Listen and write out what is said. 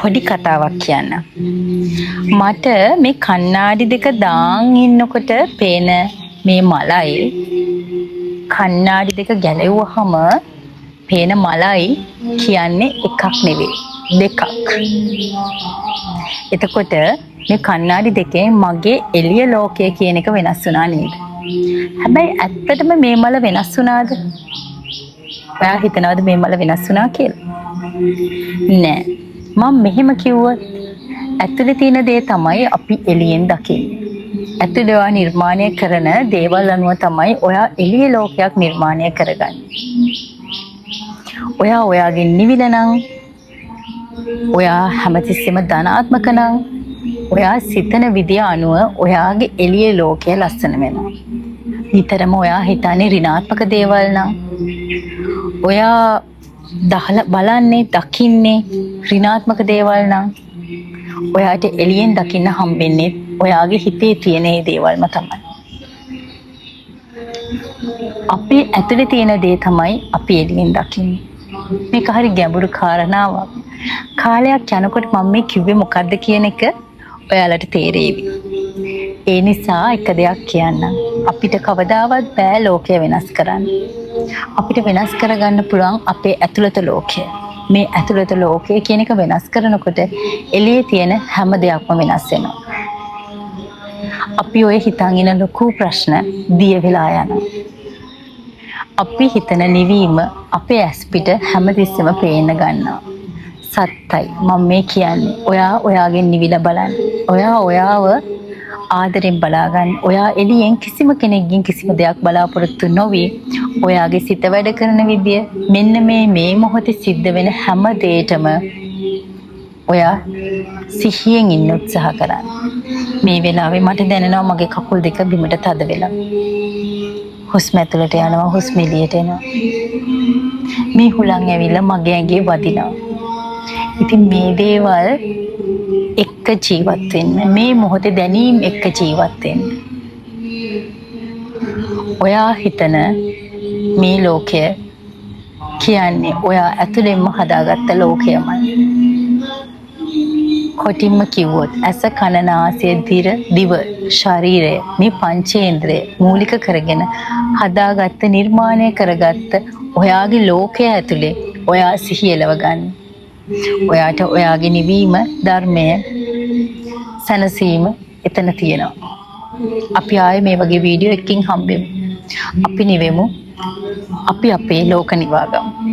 පොඩි කතාවක් කියන්න. මට මේ කණ්ණාඩි දෙක දාන් ඉන්නකොට පේන මේ මලයි කණ්ණාඩි දෙක ගැලෙව්වහම පේන මලයි කියන්නේ එකක් නෙවෙයි දෙකක්. එතකොට මේ කණ්ණාඩි දෙකේ මගේ එළිය ලෝකය කියන එක වෙනස් වුණා නේද? හැබැයි ඇත්තටම මේ මල වෙනස් වුණාද? ඔයා හිතනවද මේ මල වෙනස් වුණා කියලා? නෑ. මම මෙහෙම කිව්වොත් ඇතුලේ තියෙන දේ තමයි අපි එළියෙන් දකින්නේ. ඇතුලේ ඔයා නිර්මාණය කරන දේවල් අනුව තමයි ඔයා එළිය ලෝකයක් නිර්මාණය කරගන්නේ. ඔයා ඔයාගේ නිවිලනම් ඔයා හැමතිස්සෙම ධනාත්මක නම් ඔයා සිතන විදිය අනුව ඔයාගේ එළිය ලෝකය ලස්සන වෙනවා. නිතරම ඔයා හිතන්නේ ඍණාත්මක දේවල් නම් ඔයා බලන්නේ දකින්නේ ඍණාත්මක දේවල් නම් ඔයාට එළියෙන් දකින්න හම්බෙන්නේ ඔයාගේ හිතේ තියෙන මේ දේවල්ම තමයි. අපේ ඇතුලේ තියෙන දේ තමයි අපි එළියෙන් දකින්නේ. මේක හරි ගැඹුරු කාරණාවක්. කාලයක් යනකොට මම මේ කිව්වේ මොකද්ද කියන එක ඔයාලට තේරෙවි. ඒ නිසා එක දෙයක් කියන්නම්. අපිට කවදාවත් බෑ ලෝකය වෙනස් කරන්න. අපිට වෙනස් කරගන්න පුළුවන් අපේ ඇතුළත ලෝකය. මේ ඇතුළත ලෝකය කියන එක වෙනස් කරනකොට එළියේ තියෙන හැම දෙයක්ම වෙනස් වෙනවා. අපි ඔය හිතන් ඉන ලොකු ප්‍රශ්න දිය වෙලා යනවා. අපි හිතන නිවීම අපේ ඇස් පිට හැමතිස්සෙම පේන්න ගන්නවා. සත්තයි මම මේ කියන්නේ. ඔයා ඔයාගෙන් නිවිලා බලන්න. ඔයා ඔයාව ආදරෙන් බලාගන්න. ඔයා එළියෙන් කිසිම කෙනෙක්ගෙන් කිසිම දෙයක් බලාපොරොත්තු නොවි. ඔයාගේ සිත වැඩ කරන විදිය මෙන්න මේ මොහොතේ සිද්ධ වෙන හැම දෙයකම ඔයා සිහියෙන් ඉන්න උත්සාහ කරන්න. මේ වෙලාවේ මට දැනෙනවා මගේ කකුල් දෙක බිමට තද වෙලා. හුස්ම ඇතුළට යනවා හුස්ම එළියට එනවා. මේ හුලං ඇවිල්ලා මගේ ඇඟේ වදිනවා. ඉතින් මේ දේවල් එක්ක ජීවත් වෙන්න. මේ මොහොතේ දැනීම් එක්ක ජීවත් වෙන්න. ඔයා හිතන මේ ලෝකය කියන්නේ ඔයා ඇතුළෙන්ම හදාගත්ත ලෝකයමයි. කොටින්ම කිව්වොත් ඇස කන නාසය දිව ශරීරය මේ පංචේන්ද්‍රය මූලික කරගෙන හදාගත්ත නිර්මාණය කරගත්ත ඔයාගේ ලෝකය ඇතුලේ ඔයා සිහිය එලව ගන්න. ඔයාට ඔයාගේ නිවීම ධර්මය සැනසීම එතන තියෙනවා. අපි ආයේ මේ වගේ වීඩියෝ එකකින් හම්බෙමු. අපි නිවෙමු. අපි අපේ ලෝක නිවාගමු.